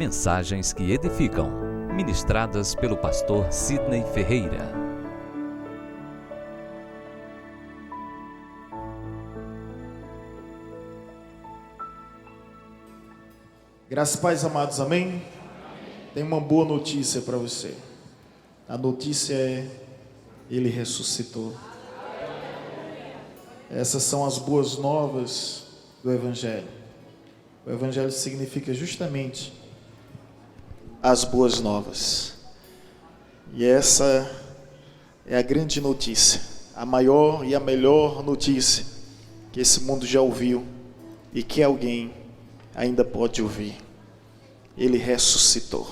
mensagens que edificam, ministradas pelo pastor Sidney Ferreira. Graças e paz, amados, amém? Tem uma boa notícia para você. A notícia é: Ele ressuscitou. Essas são as boas novas do Evangelho. O Evangelho significa justamente as boas novas. E essa é a grande notícia, a maior e a melhor notícia que esse mundo já ouviu e que alguém ainda pode ouvir. Ele ressuscitou.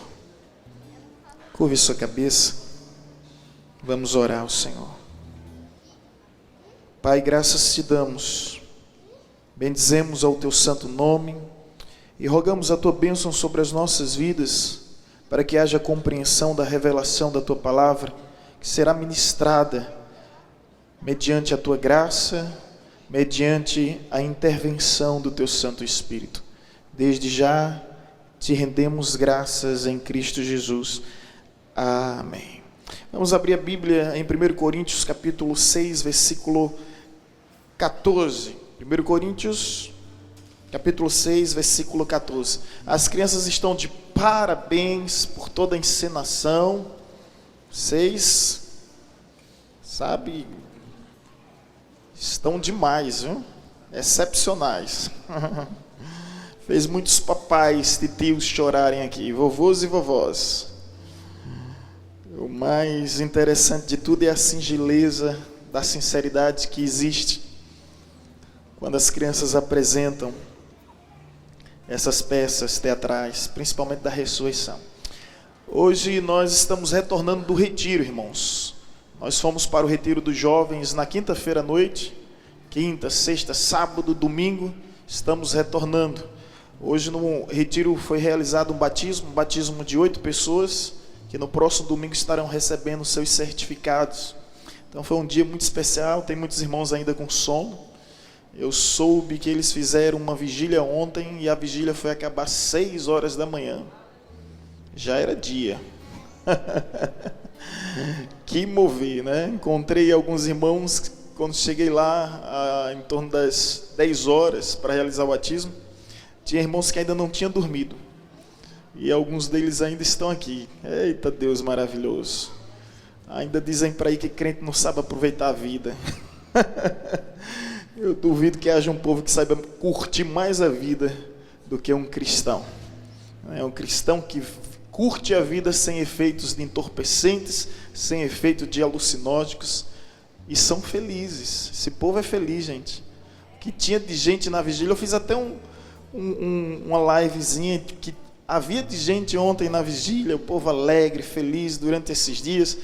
Curve sua cabeça. Vamos orar ao Senhor. Pai, graças te damos. Bendizemos ao teu santo nome e rogamos a tua bênção sobre as nossas vidas, para que haja compreensão da revelação da tua palavra, que será ministrada mediante a tua graça, mediante a intervenção do teu Santo Espírito. Desde já te rendemos graças em Cristo Jesus. Amém. Vamos abrir a Bíblia em 1 Coríntios capítulo 6, versículo 14. 1 Coríntios capítulo 6, versículo 14. As crianças estão de parabéns por toda a encenação. Vocês, sabe, estão demais, viu? Excepcionais. Fez muitos papais e tios chorarem aqui, vovôs e vovós. O mais interessante de tudo é a singeleza da sinceridade que existe quando as crianças apresentam essas peças teatrais, principalmente da ressurreição. Hoje nós estamos retornando do retiro, irmãos. Nós fomos para o retiro dos jovens na quinta-feira à noite. Quinta, sexta, sábado, domingo, estamos retornando. Hoje no retiro foi realizado um batismo de 8 pessoas, que no próximo domingo estarão recebendo seus certificados. Então foi um dia muito especial, tem muitos irmãos ainda com sono. Eu soube que eles fizeram uma vigília ontem e a vigília foi acabar às 6 horas da manhã. Já era dia. Que mover, né? Encontrei alguns irmãos quando cheguei lá em torno das 10 horas para realizar o batismo. Tinha irmãos que ainda não tinham dormido. E alguns deles ainda estão aqui. Eita Deus maravilhoso. Ainda dizem para aí que crente não sabe aproveitar a vida. Eu duvido que haja um povo que saiba curtir mais a vida do que um cristão. É um cristão que curte a vida sem efeitos de entorpecentes, sem efeito de alucinóticos, e são felizes. Esse povo é feliz, gente. O que tinha de gente na vigília, eu fiz até uma livezinha que havia de gente ontem na vigília, o povo alegre, feliz durante esses dias.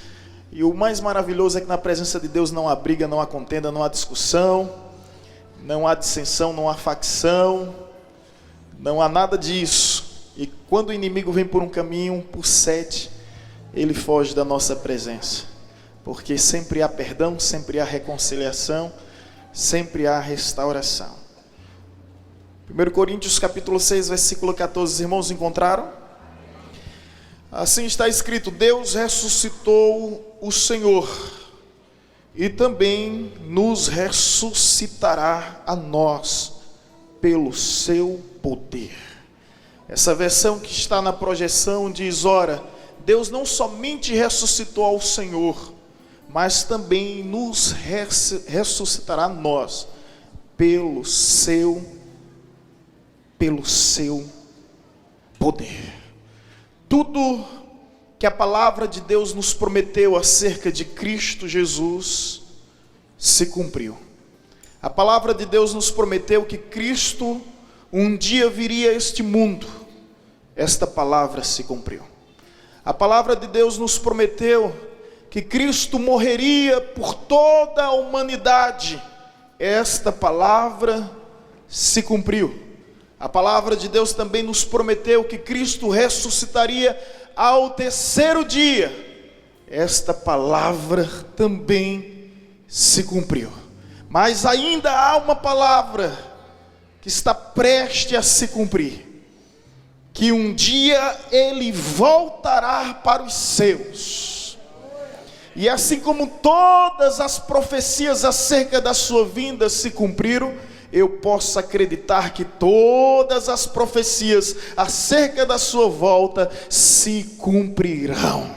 E o mais maravilhoso é que na presença de Deus não há briga, não há contenda, não há discussão, não há dissensão, não há facção, não há nada disso. E quando o inimigo vem por um caminho, por 7, ele foge da nossa presença. Porque sempre há perdão, sempre há reconciliação, sempre há restauração. 1 Coríntios capítulo 6, versículo 14, os irmãos encontraram? Assim está escrito: Deus ressuscitou o Senhor e também nos ressuscitará a nós pelo seu poder. Essa versão que está na projeção diz: ora, Deus não somente ressuscitou ao Senhor, mas também nos ressuscitará a nós pelo seu poder. Tudo que a palavra de Deus nos prometeu acerca de Cristo Jesus se cumpriu. A palavra de Deus nos prometeu que Cristo um dia viria a este mundo. Esta palavra se cumpriu. A palavra de Deus nos prometeu que Cristo morreria por toda a humanidade. Esta palavra se cumpriu. A palavra de Deus também nos prometeu que Cristo ressuscitaria ao terceiro dia. Esta palavra também se cumpriu. Mas ainda há uma palavra que está prestes a se cumprir, que um dia ele voltará para os seus. E assim como todas as profecias acerca da sua vinda se cumpriram, eu posso acreditar que todas as profecias acerca da sua volta se cumprirão.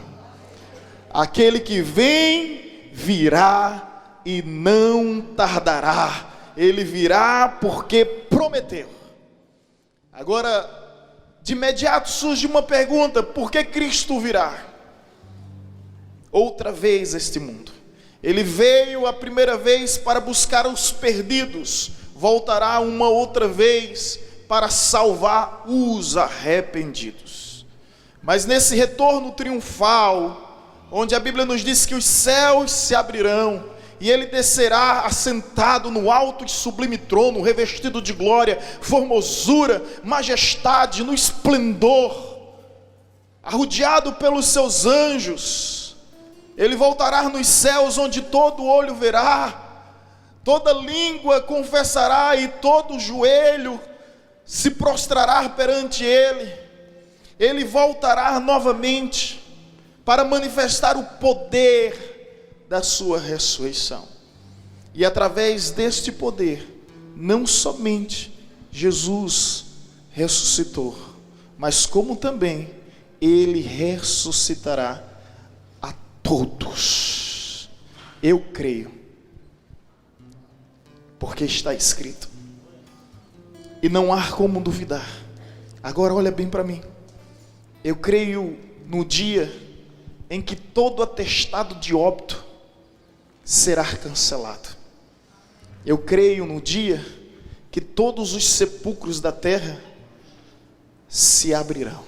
Aquele que vem, virá e não tardará. Ele virá porque prometeu. Agora, de imediato surge uma pergunta: por que Cristo virá outra vez a este mundo? Ele veio a primeira vez para buscar os perdidos, voltará uma outra vez para salvar os arrependidos. Mas nesse retorno triunfal, onde a Bíblia nos diz que os céus se abrirão, e ele descerá assentado no alto e sublime trono, revestido de glória, formosura, majestade, no esplendor, arrodeado pelos seus anjos. Ele voltará nos céus, onde todo olho verá, toda língua confessará e todo joelho se prostrará perante ele. Ele voltará novamente para manifestar o poder da sua ressurreição. E através deste poder, não somente Jesus ressuscitou, mas como também ele ressuscitará a todos. Eu creio, porque está escrito, e não há como duvidar. Agora olha bem para mim. Eu creio no dia em que todo atestado de óbito será cancelado. Eu creio no dia que todos os sepulcros da terra se abrirão.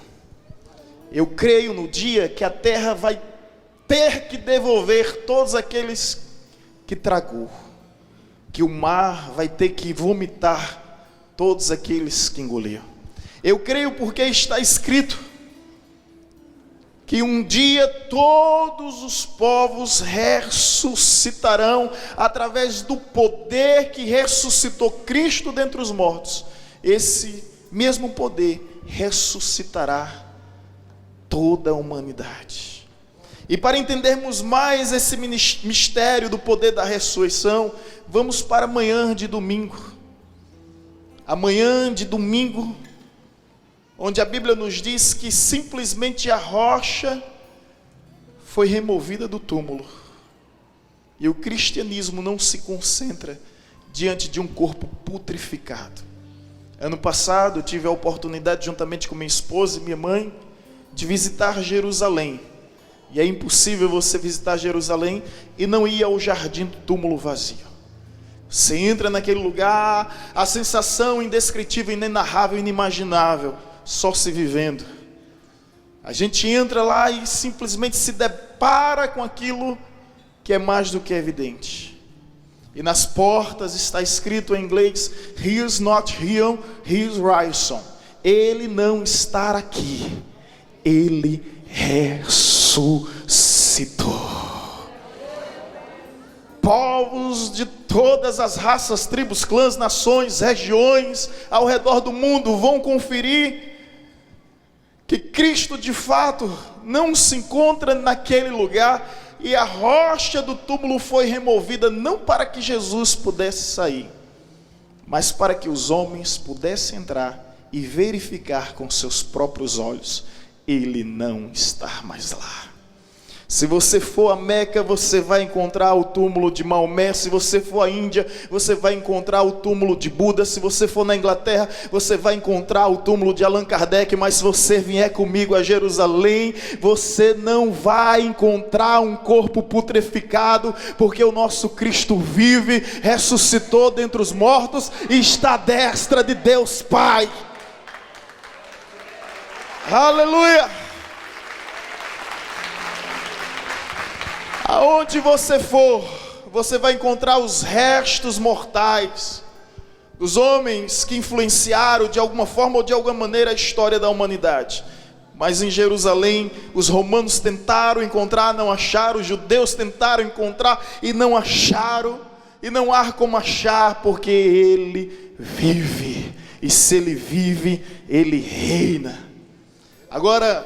Eu creio no dia que a terra vai ter que devolver todos aqueles que tragou, que o mar vai ter que vomitar todos aqueles que engoliu. Eu creio porque está escrito que um dia todos os povos ressuscitarão através do poder que ressuscitou Cristo dentre os mortos. Esse mesmo poder ressuscitará toda a humanidade. E para entendermos mais esse mistério do poder da ressurreição, vamos para amanhã de domingo. Amanhã de domingo, onde a Bíblia nos diz que simplesmente a rocha foi removida do túmulo. E o cristianismo não se concentra diante de um corpo putrificado. Ano passado eu tive a oportunidade, juntamente com minha esposa e minha mãe, de visitar Jerusalém. E é impossível você visitar Jerusalém e não ir ao jardim do túmulo vazio. Você entra naquele lugar, a sensação indescritível, inenarrável, inimaginável, só se vivendo. A gente entra lá e simplesmente se depara com aquilo que é mais do que evidente. E nas portas está escrito em inglês: He is not here, he is risen. Ele não está aqui, ele ressuscitou. Povos de todas as raças, tribos, clãs, nações, regiões ao redor do mundo vão conferir que Cristo de fato não se encontra naquele lugar, e a rocha do túmulo foi removida não para que Jesus pudesse sair, mas para que os homens pudessem entrar e verificar com seus próprios olhos: ele não está mais lá. Se você for a Meca, você vai encontrar o túmulo de Maomé. Se você for à Índia, você vai encontrar o túmulo de Buda. Se você for na Inglaterra, você vai encontrar o túmulo de Allan Kardec. Mas se você vier comigo a Jerusalém, você não vai encontrar um corpo putreficado, porque o nosso Cristo vive, ressuscitou dentre os mortos e está à destra de Deus Pai. Aleluia! Aonde você for, você vai encontrar os restos mortais dos homens que influenciaram de alguma forma ou de alguma maneira a história da humanidade. Mas em Jerusalém, os romanos tentaram encontrar, não acharam. Os judeus tentaram encontrar e não acharam. E não há como achar, porque ele vive. E se ele vive, ele reina. Agora,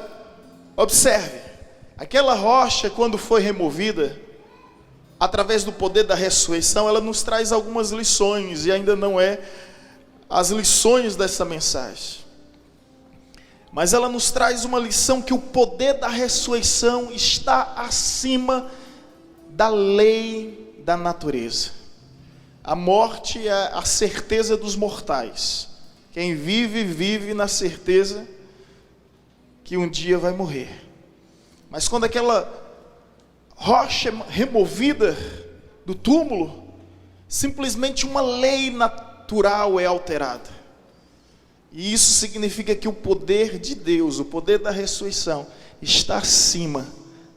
observe, aquela rocha, quando foi removida, através do poder da ressurreição, ela nos traz algumas lições, e ainda não é as lições dessa mensagem. Mas ela nos traz uma lição que o poder da ressurreição está acima da lei da natureza. A morte é a certeza dos mortais. Quem vive, vive na certeza que um dia vai morrer. Mas quando aquela rocha é removida do túmulo, simplesmente uma lei natural é alterada. E isso significa que o poder de Deus, o poder da ressurreição, está acima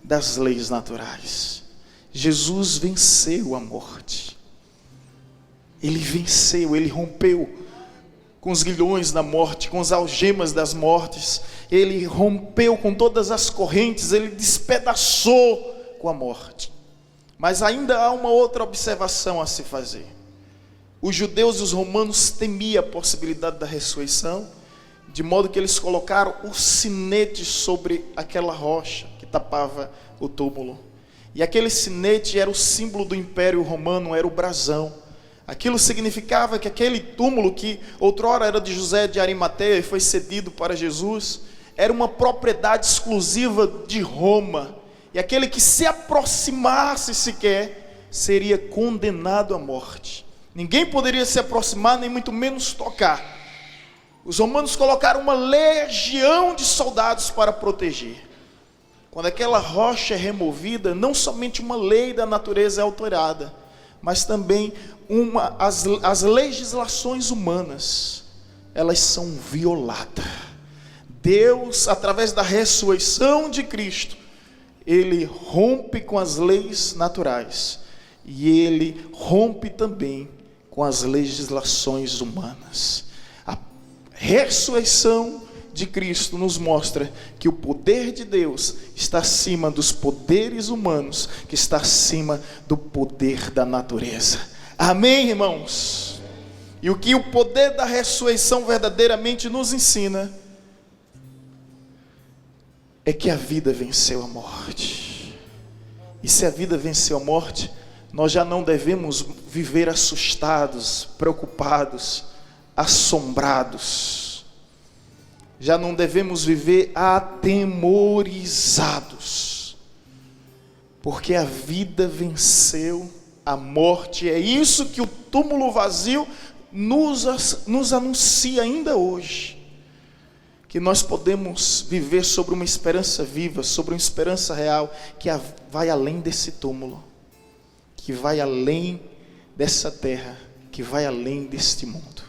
das leis naturais. Jesus venceu a morte. Ele venceu, ele rompeu com os grilhões da morte, com as algemas das mortes. Ele rompeu com todas as correntes, ele despedaçou com a morte. Mas ainda há uma outra observação a se fazer. Os judeus e os romanos temiam a possibilidade da ressurreição, de modo que eles colocaram o sinete sobre aquela rocha que tapava o túmulo. E aquele sinete era o símbolo do Império Romano, era o brasão. Aquilo significava que aquele túmulo, que outrora era de José de Arimateia e foi cedido para Jesus, era uma propriedade exclusiva de Roma. E aquele que se aproximasse sequer seria condenado à morte. Ninguém poderia se aproximar, nem muito menos tocar. Os romanos colocaram uma legião de soldados para proteger. Quando aquela rocha é removida, não somente uma lei da natureza é alterada, mas também as legislações humanas, elas são violadas. Deus, através da ressurreição de Cristo, ele rompe com as leis naturais, e ele rompe também com as legislações humanas. A ressurreição de Cristo nos mostra que o poder de Deus está acima dos poderes humanos, que está acima do poder da natureza. Amém, irmãos? E o que o poder da ressurreição verdadeiramente nos ensina é que a vida venceu a morte. E se a vida venceu a morte, nós já não devemos viver assustados, preocupados, assombrados. Já não devemos viver atemorizados, porque a vida venceu a morte. É isso que o túmulo vazio nos anuncia ainda hoje, que nós podemos viver sobre uma esperança viva, sobre uma esperança real, que vai além desse túmulo, que vai além dessa terra, que vai além deste mundo,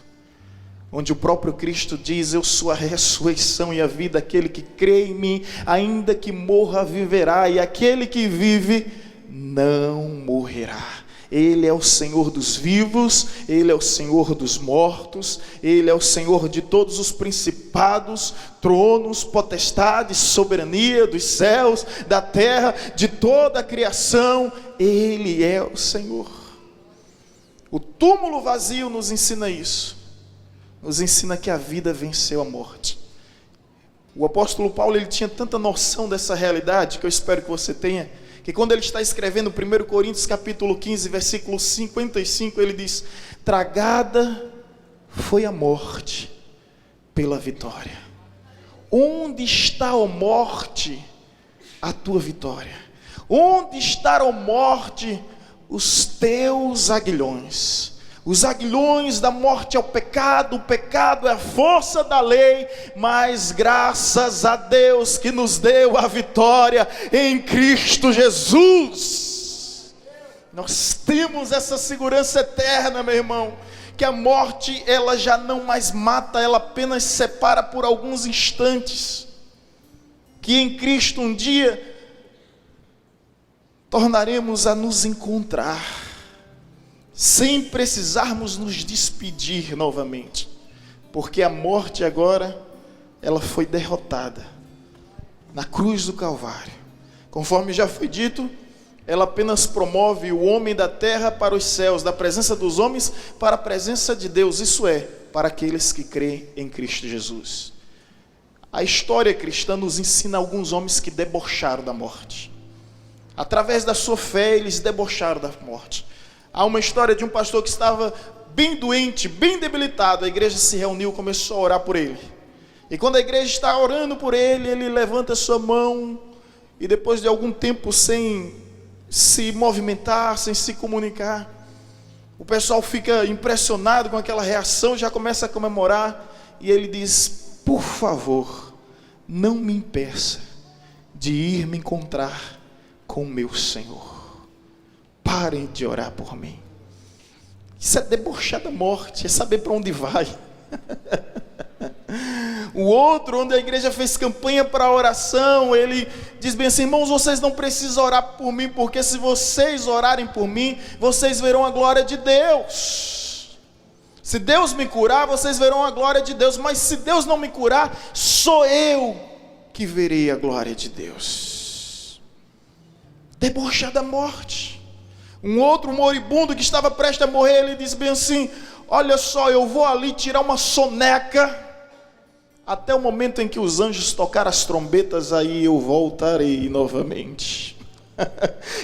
onde o próprio Cristo diz: eu sou a ressurreição e a vida, aquele que crê em mim, ainda que morra, viverá, e aquele que vive não morrerá. Ele é o Senhor dos vivos, Ele é o Senhor dos mortos, Ele é o Senhor de todos os principados, tronos, potestades, soberania dos céus, da terra, de toda a criação. Ele é o Senhor. O túmulo vazio nos ensina isso, nos ensina que a vida venceu a morte. O apóstolo Paulo, ele tinha tanta noção dessa realidade, que eu espero que você tenha, que quando ele está escrevendo 1 Coríntios capítulo 15, versículo 55, ele diz: tragada foi a morte pela vitória. Onde está, ó morte, a tua vitória? Onde está, ó morte, os teus aguilhões? Os aguilhões da morte é o pecado é a força da lei, mas graças a Deus que nos deu a vitória em Cristo Jesus. Nós temos essa segurança eterna, meu irmão, que a morte, ela já não mais mata, ela apenas separa por alguns instantes, que em Cristo um dia tornaremos a nos encontrar, sem precisarmos nos despedir novamente, porque a morte agora, ela foi derrotada na cruz do Calvário. Conforme já foi dito, ela apenas promove o homem da terra para os céus, da presença dos homens para a presença de Deus, isso é, para aqueles que creem em Cristo Jesus. A história cristã nos ensina alguns homens que debocharam da morte. Através da sua fé, eles debocharam da morte. Há uma história de um pastor que estava bem doente, bem debilitado. A igreja se reuniu e começou a orar por ele. E quando a igreja está orando por ele, ele levanta sua mão e depois de algum tempo sem se movimentar, sem se comunicar, o pessoal fica impressionado com aquela reação, já começa a comemorar, e ele diz: por favor, não me impeça de ir me encontrar com o meu Senhor. Parem de orar por mim. Isso é debochar da morte, é saber para onde vai. O outro, onde a igreja fez campanha para oração, ele diz bem assim: irmãos, vocês não precisam orar por mim, porque se vocês orarem por mim, vocês verão a glória de Deus. Se Deus me curar, vocês verão a glória de Deus, mas se Deus não me curar, sou eu que verei a glória de Deus. Debochar da morte. Um outro moribundo que estava prestes a morrer, ele diz bem assim: olha só, eu vou ali tirar uma soneca, até o momento em que os anjos tocarem as trombetas, aí eu voltarei novamente.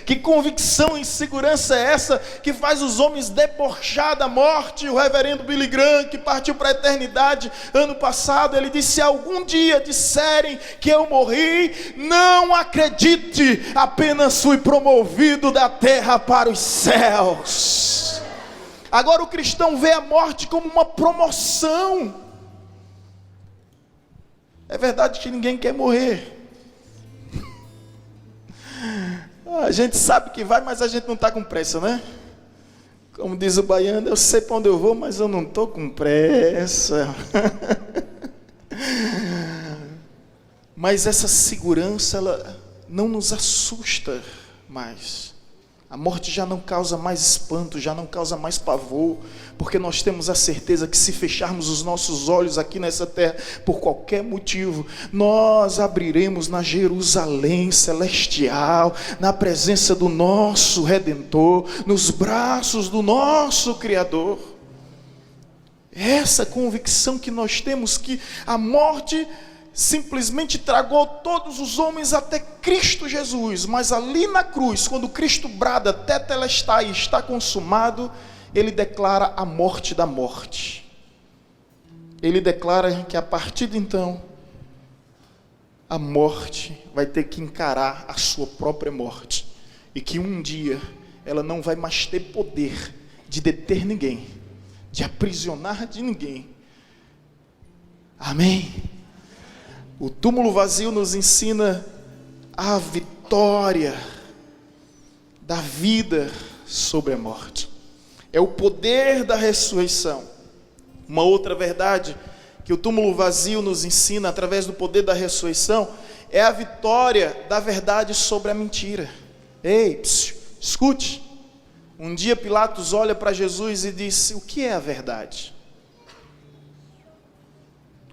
Que convicção e segurança é essa que faz os homens debochar da morte? O reverendo Billy Graham, que partiu para a eternidade ano passado, ele disse: se algum dia disserem que eu morri, não acredite, apenas fui promovido da terra para os céus. Agora o cristão vê a morte como uma promoção. É verdade que ninguém quer morrer. A gente sabe que vai, mas a gente não está com pressa, né? Como diz o baiano: eu sei para onde eu vou, mas eu não estou com pressa. Mas essa segurança, ela não nos assusta mais. A morte já não causa mais espanto, já não causa mais pavor, porque nós temos a certeza que se fecharmos os nossos olhos aqui nessa terra, por qualquer motivo, nós abriremos na Jerusalém celestial, na presença do nosso Redentor, nos braços do nosso Criador. Essa convicção que nós temos, que a morte simplesmente tragou todos os homens até Cristo Jesus, mas ali na cruz, quando Cristo brada tetelestai, está consumado, ele declara a morte da morte. Ele declara que a partir de então, a morte vai ter que encarar a sua própria morte, e que um dia ela não vai mais ter poder de deter ninguém, de aprisionar de ninguém. Amém? O túmulo vazio nos ensina a vitória da vida sobre a morte. É o poder da ressurreição. Uma outra verdade que o túmulo vazio nos ensina através do poder da ressurreição é a vitória da verdade sobre a mentira. Ei, escute. Um dia Pilatos olha para Jesus e disse: o que é a verdade?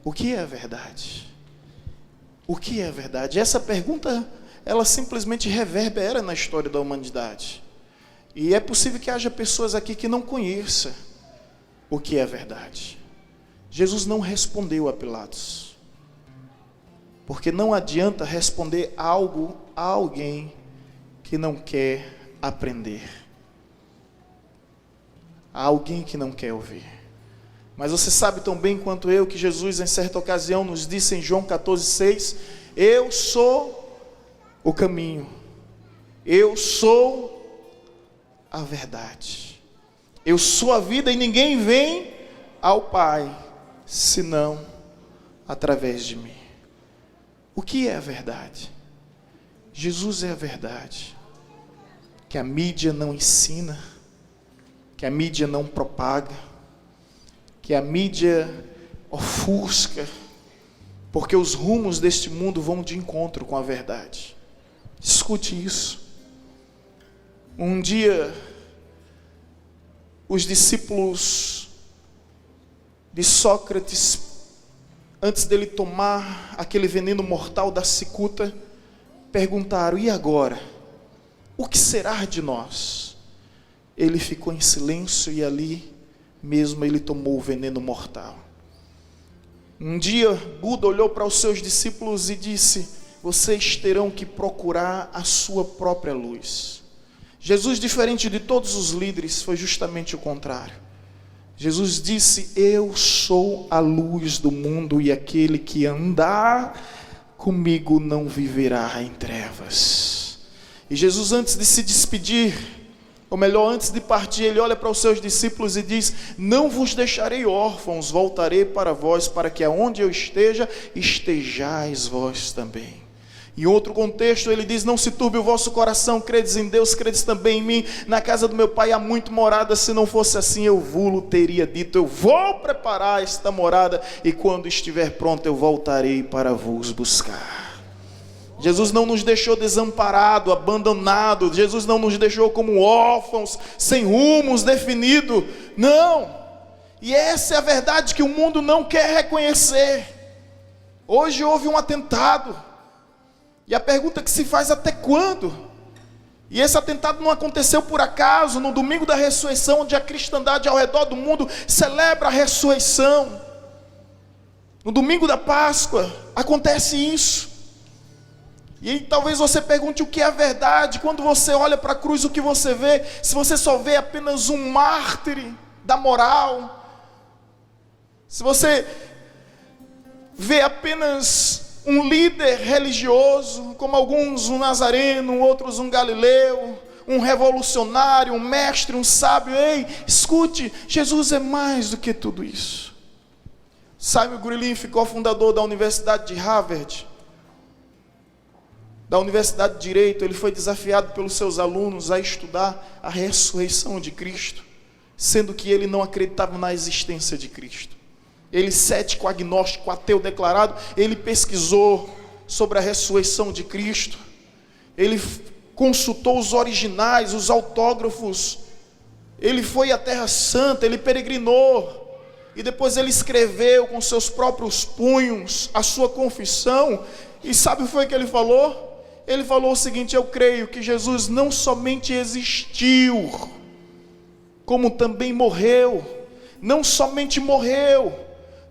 O que é a verdade? O que é a verdade? Essa pergunta, ela simplesmente reverbera na história da humanidade. E é possível que haja pessoas aqui que não conheçam o que é a verdade. Jesus não respondeu a Pilatos, porque não adianta responder algo a alguém que não quer aprender, a alguém que não quer ouvir. Mas você sabe tão bem quanto eu que Jesus, em certa ocasião, nos disse em João 14,6: eu sou o caminho, eu sou a verdade, eu sou a vida, e ninguém vem ao Pai senão através de mim. O que é a verdade? Jesus é a verdade, que a mídia não ensina, que a mídia não propaga, que a mídia ofusca, porque os rumos deste mundo vão de encontro com a verdade. Escute isso. Um dia, os discípulos de Sócrates, antes dele tomar aquele veneno mortal da cicuta, perguntaram: e agora? O que será de nós? Ele ficou em silêncio e ali mesmo ele tomou o veneno mortal. Um dia, Buda olhou para os seus discípulos e disse: vocês terão que procurar a sua própria luz. Jesus, diferente de todos os líderes, foi justamente o contrário. Jesus disse: eu sou a luz do mundo, e aquele que andar comigo não viverá em trevas. E Jesus, antes de se despedir, ou melhor, antes de partir, ele olha para os seus discípulos e diz: não vos deixarei órfãos, voltarei para vós, para que aonde eu esteja, estejais vós também. Em outro contexto ele diz: não se turbe o vosso coração, credes em Deus, credes também em mim. Na casa do meu pai há muito morada, se não fosse assim eu vou-lo teria dito. Eu vou preparar esta morada, e quando estiver pronto eu voltarei para vos buscar. Jesus não nos deixou desamparado, abandonado. Jesus não nos deixou como órfãos, sem rumos definido. Não. E essa é a verdade que o mundo não quer reconhecer. Hoje houve um atentado, e a pergunta que se faz: até quando? E esse atentado não aconteceu por acaso. No domingo da ressurreição, onde a cristandade ao redor do mundo celebra a ressurreição, no domingo da Páscoa, acontece isso. E aí, talvez você pergunte: o que é a verdade? Quando você olha para a cruz, o que você vê? Se você só vê apenas um mártir da moral, se você vê apenas um líder religioso, como alguns um nazareno, outros um galileu, um revolucionário, um mestre, um sábio, ei, escute, Jesus é mais do que tudo isso. Simon Green ficou fundador da Universidade de Harvard, da Universidade de Direito. Ele foi desafiado pelos seus alunos a estudar a ressurreição de Cristo, sendo que ele não acreditava na existência de Cristo. Ele, cético, agnóstico, ateu declarado, ele pesquisou sobre a ressurreição de Cristo. Ele consultou os originais, os autógrafos. Ele foi à Terra Santa, ele peregrinou. E depois ele escreveu com seus próprios punhos a sua confissão. E sabe o que foi que ele falou? Ele falou o seguinte: eu creio que Jesus não somente existiu, como também morreu. Não somente morreu,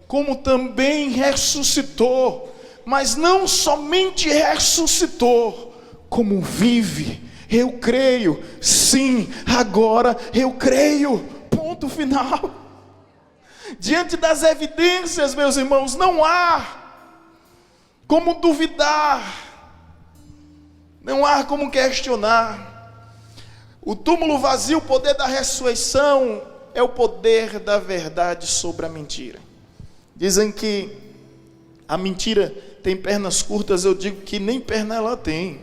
como também ressuscitou. Mas não somente ressuscitou, como vive. Eu creio, sim, agora eu creio. Ponto final. Diante das evidências, meus irmãos, não há como duvidar, não há como questionar. O túmulo vazio, o poder da ressurreição, é o poder da verdade sobre a mentira. Dizem que a mentira tem pernas curtas, eu digo que nem perna ela tem.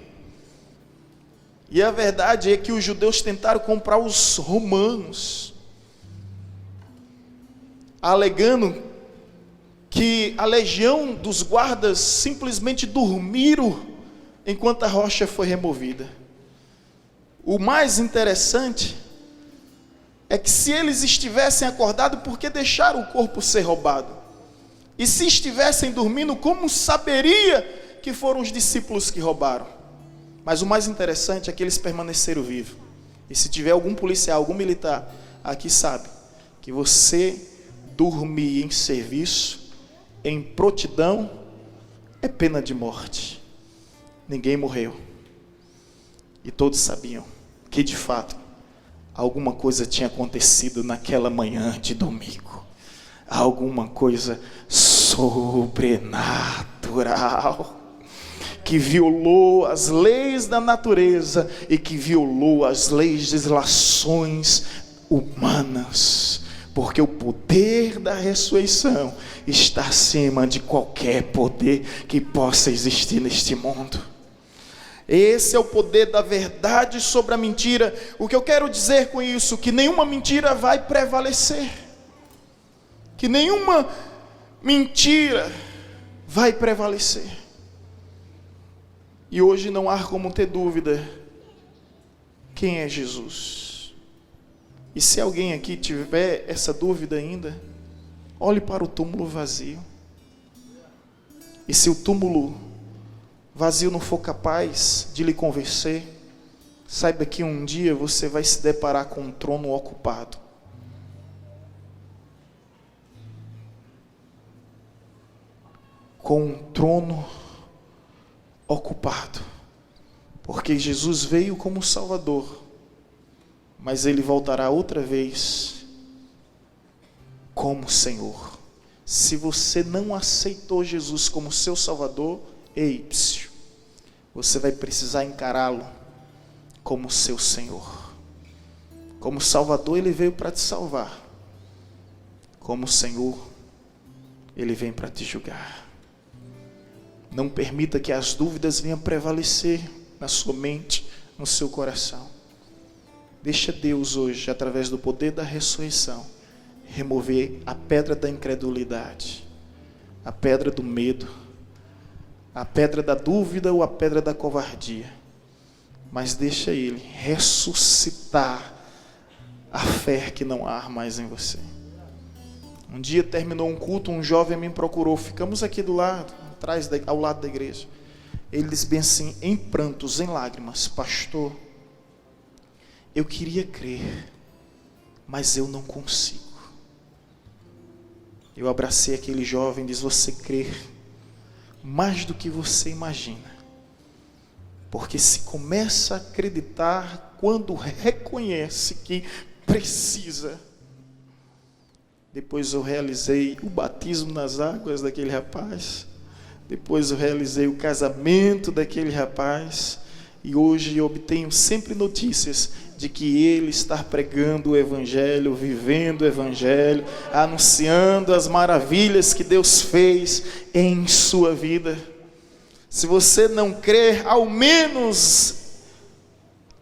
E a verdade é que os judeus tentaram comprar os romanos, alegando que a legião dos guardas simplesmente dormiram enquanto a rocha foi removida. O mais interessante é que se eles estivessem acordados, por que deixaram o corpo ser roubado? E se estivessem dormindo, como saberia que foram os discípulos que roubaram? Mas o mais interessante é que eles permaneceram vivos. E se tiver algum policial, algum militar aqui, sabe que você dormir em serviço, em prontidão, é pena de morte. Ninguém morreu. E todos sabiam que de fato alguma coisa tinha acontecido naquela manhã de domingo. Alguma coisa sobrenatural, que violou as leis da natureza e que violou as legislações humanas, porque o poder da ressurreição está acima de qualquer poder que possa existir neste mundo. Esse é o poder da verdade sobre a mentira. O que eu quero dizer com isso? Que nenhuma mentira vai prevalecer. Que nenhuma mentira vai prevalecer. E hoje não há como ter dúvida quem é Jesus. E se alguém aqui tiver essa dúvida ainda, olhe para o túmulo vazio. E se o túmulo vazio não for capaz de lhe convencer, saiba que um dia você vai se deparar com um trono ocupado. com um trono ocupado. Porque Jesus veio como Salvador, mas Ele voltará outra vez como Senhor. Se você não aceitou Jesus como seu Salvador, você vai precisar encará-lo como seu Senhor. Como Salvador, Ele veio para te salvar. Como Senhor, Ele vem para te julgar. Não permita que as dúvidas venham prevalecer na sua mente, no seu coração. Deixa Deus hoje, através do poder da ressurreição, remover a pedra da incredulidade, a pedra do medo, a pedra da dúvida ou a pedra da covardia. Mas deixa Ele ressuscitar a fé que não há mais em você. Um dia terminou um culto, um jovem me procurou, ficamos aqui do lado, ao lado da igreja. Ele disse bem assim, em prantos, em lágrimas: pastor, eu queria crer, mas eu não consigo. Eu abracei aquele jovem e disse: você crê mais do que você imagina, porque se começa a acreditar quando reconhece que precisa. Depois eu realizei o batismo nas águas daquele rapaz, depois eu realizei o casamento daquele rapaz, e hoje eu obtenho sempre notícias de que ele está pregando o Evangelho, vivendo o Evangelho, anunciando as maravilhas que Deus fez em sua vida. Se você não crer, ao menos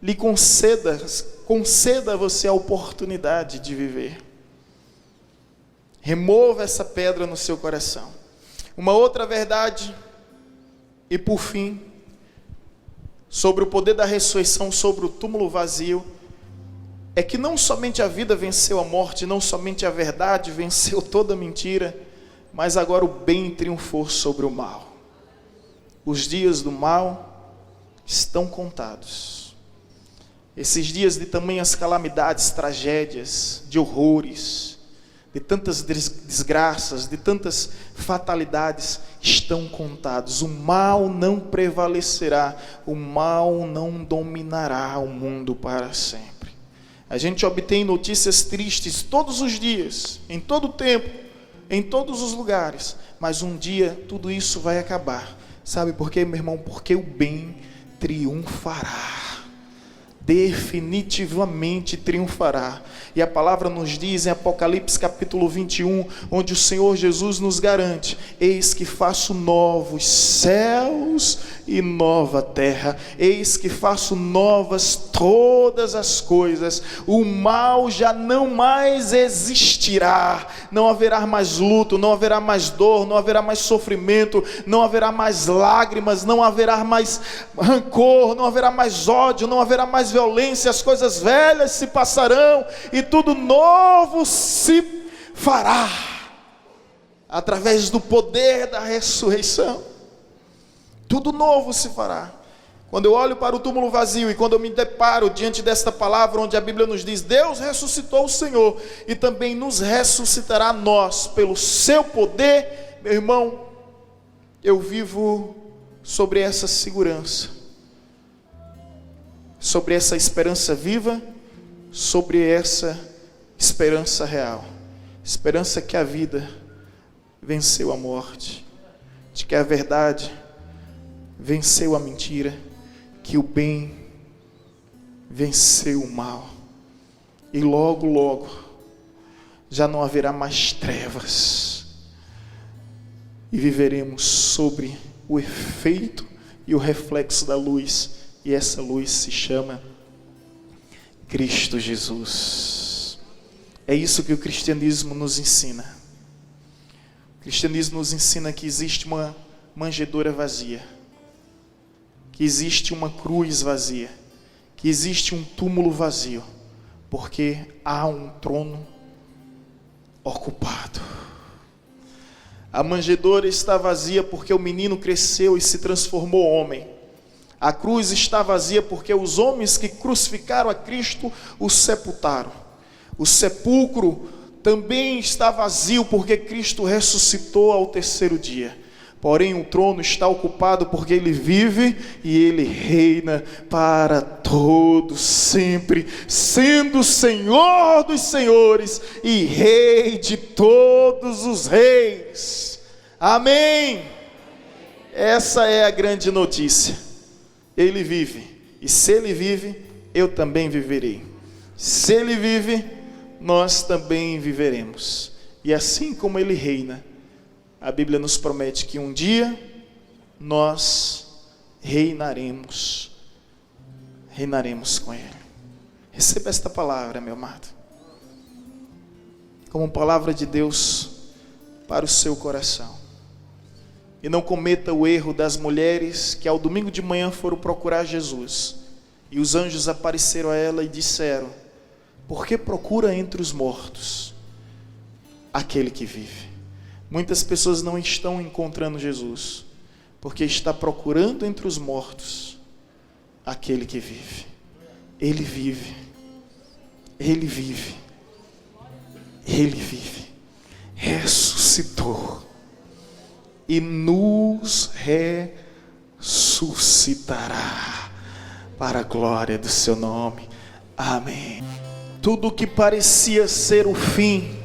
lhe conceda a você a oportunidade de viver. Remova essa pedra no seu coração. Uma outra verdade, e por fim, sobre o poder da ressurreição, sobre o túmulo vazio, é que não somente a vida venceu a morte, não somente a verdade venceu toda a mentira, mas agora o bem triunfou sobre o mal. Os dias do mal estão contados. Esses dias de tamanhas calamidades, tragédias, de horrores, de tantas desgraças, de tantas fatalidades, estão contados. O mal não prevalecerá, o mal não dominará o mundo para sempre. A gente obtém notícias tristes todos os dias, em todo o tempo, em todos os lugares, mas um dia tudo isso vai acabar. Sabe por quê, meu irmão? Porque o bem triunfará. Definitivamente triunfará. E a palavra nos diz em Apocalipse capítulo 21, onde o Senhor Jesus nos garante: eis que faço novos céus e nova terra, eis que faço novas todas as coisas, o mal já não mais existirá, não haverá mais luto, não haverá mais dor, não haverá mais sofrimento, não haverá mais lágrimas, não haverá mais rancor, não haverá mais ódio, não haverá mais violência. As coisas velhas se passarão e tudo novo se fará, através do poder da ressurreição. Tudo novo se fará. Quando eu olho para o túmulo vazio e quando eu me deparo diante desta palavra, onde a Bíblia nos diz: Deus ressuscitou o Senhor e também nos ressuscitará a nós pelo seu poder, meu irmão, eu vivo sobre essa segurança, sobre essa esperança viva, sobre essa esperança real, esperança que a vida venceu a morte, de que a verdade venceu a mentira, que o bem venceu o mal, e logo, logo, já não haverá mais trevas, e viveremos sobre o efeito e o reflexo da luz, e essa luz se chama Cristo Jesus. É isso que o cristianismo nos ensina. O cristianismo nos ensina que existe uma manjedoura vazia, que existe uma cruz vazia, que existe um túmulo vazio, porque há um trono ocupado. A manjedoura está vazia porque o menino cresceu e se transformou homem. A cruz está vazia porque os homens que crucificaram a Cristo o sepultaram. O sepulcro também está vazio porque Cristo ressuscitou ao terceiro dia. Porém o trono está ocupado porque Ele vive e Ele reina para todos sempre, sendo Senhor dos senhores e Rei de todos os reis. Amém. Essa é a grande notícia. Ele vive, e se Ele vive, eu também viverei. Se Ele vive, nós também viveremos. E assim como Ele reina, a Bíblia nos promete que um dia nós reinaremos com Ele. Receba esta palavra, meu amado, como palavra de Deus para o seu coração. E não cometa o erro das mulheres que ao domingo de manhã foram procurar Jesus, e os anjos apareceram a ela e disseram: por que procura entre os mortos aquele que vive? Muitas pessoas não estão encontrando Jesus, porque está procurando entre os mortos aquele que vive. Ele vive, Ele vive, Ele vive, ressuscitou e nos ressuscitará para a glória do seu nome. Amém. Tudo que parecia ser o fim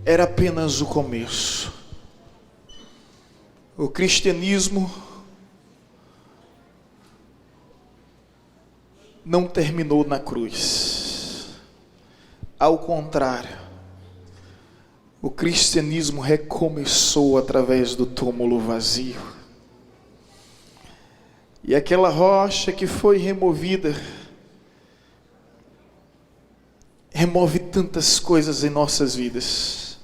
era apenas o começo. O cristianismo não terminou na cruz. Ao contrário, o cristianismo recomeçou através do túmulo vazio. E aquela rocha que foi removida remove tantas coisas em nossas vidas.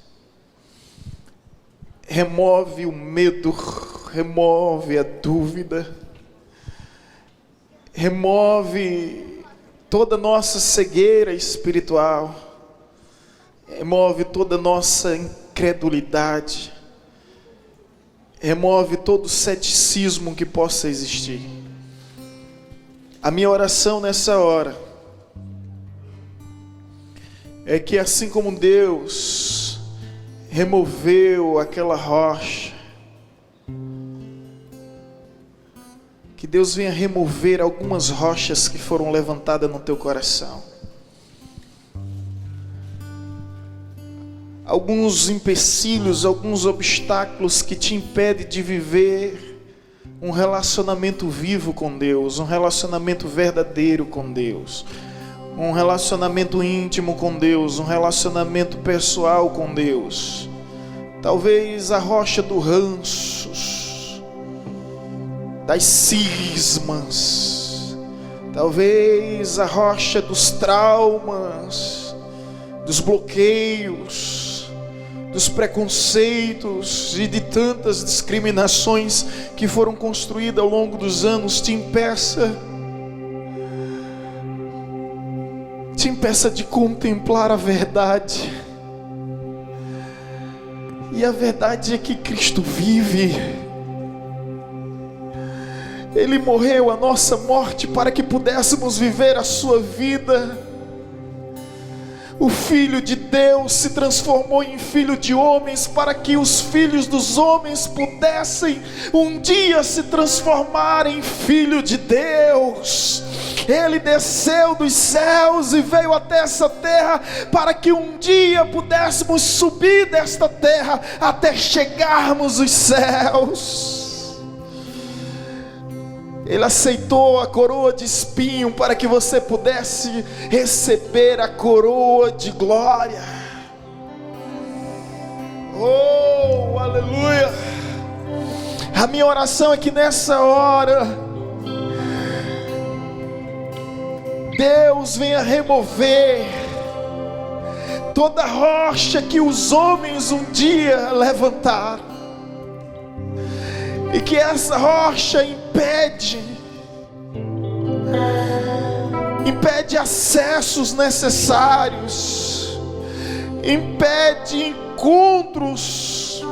Remove o medo, remove a dúvida, remove toda a nossa cegueira espiritual, remove toda a nossa incredulidade, remove todo o ceticismo que possa existir. A minha oração nessa hora é que, assim como Deus removeu aquela rocha, que Deus venha remover algumas rochas que foram levantadas no teu coração, alguns empecilhos, alguns obstáculos que te impedem de viver um relacionamento vivo com Deus, um relacionamento verdadeiro com Deus, um relacionamento íntimo com Deus, um relacionamento pessoal com Deus. Talvez a rocha do ranços, das cismas, talvez a rocha dos traumas, dos bloqueios, dos preconceitos e de tantas discriminações que foram construídas ao longo dos anos te impeça de contemplar a verdade. E a verdade é que Cristo vive. Ele morreu a nossa morte para que pudéssemos viver a sua vida. O Filho de Deus se transformou em filho de homens para que os filhos dos homens pudessem um dia se transformar em filho de Deus. Ele desceu dos céus e veio até essa terra para que um dia pudéssemos subir desta terra até chegarmos aos céus. Ele aceitou a coroa de espinho para que você pudesse receber a coroa de glória. Oh, aleluia! A minha oração é que nessa hora Deus venha remover toda rocha que os homens um dia levantaram, e que essa rocha impede acessos necessários, impede encontros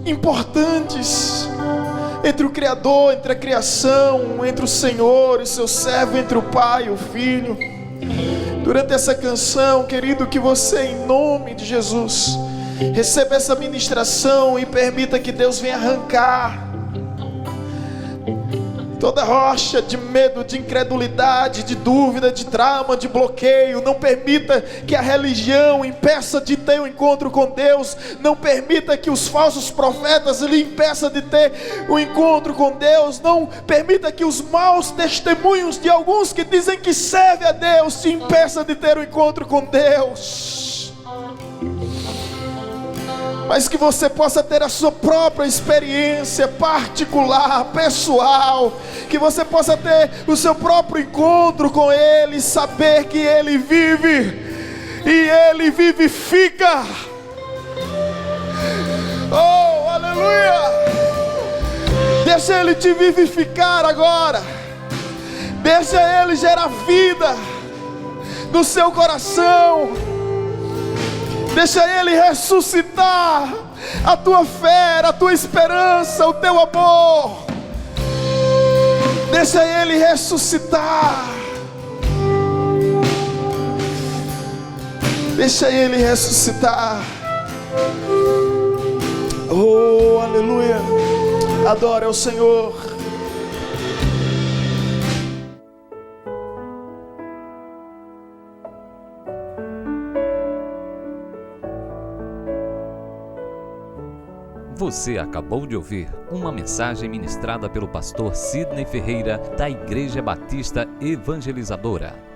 importantes entre o Criador, entre a criação, entre o Senhor e seu servo, entre o Pai e o Filho. durante essa canção, querido, que você, em nome de Jesus, receba essa ministração e permita que Deus venha arrancar toda rocha de medo, de incredulidade, de dúvida, de trauma, de bloqueio. Não permita que a religião impeça de ter um encontro com Deus. Não permita que os falsos profetas lhe impeçam de ter um encontro com Deus. Não permita que os maus testemunhos de alguns que dizem que servem a Deus te impeçam de ter um encontro com Deus. Mas que você possa ter a sua própria experiência particular, pessoal. Que você possa ter o seu próprio encontro com Ele, saber que Ele vive e Ele vivifica. Oh, aleluia! Deixa Ele te vivificar agora. Deixa Ele gerar vida no seu coração. Deixa Ele ressuscitar a tua fé, a tua esperança, o teu amor. Deixa Ele ressuscitar. Deixa Ele ressuscitar. Oh, aleluia. Adore ao Senhor. Você acabou de ouvir uma mensagem ministrada pelo pastor Sidney Ferreira, da Igreja Batista Evangelizadora.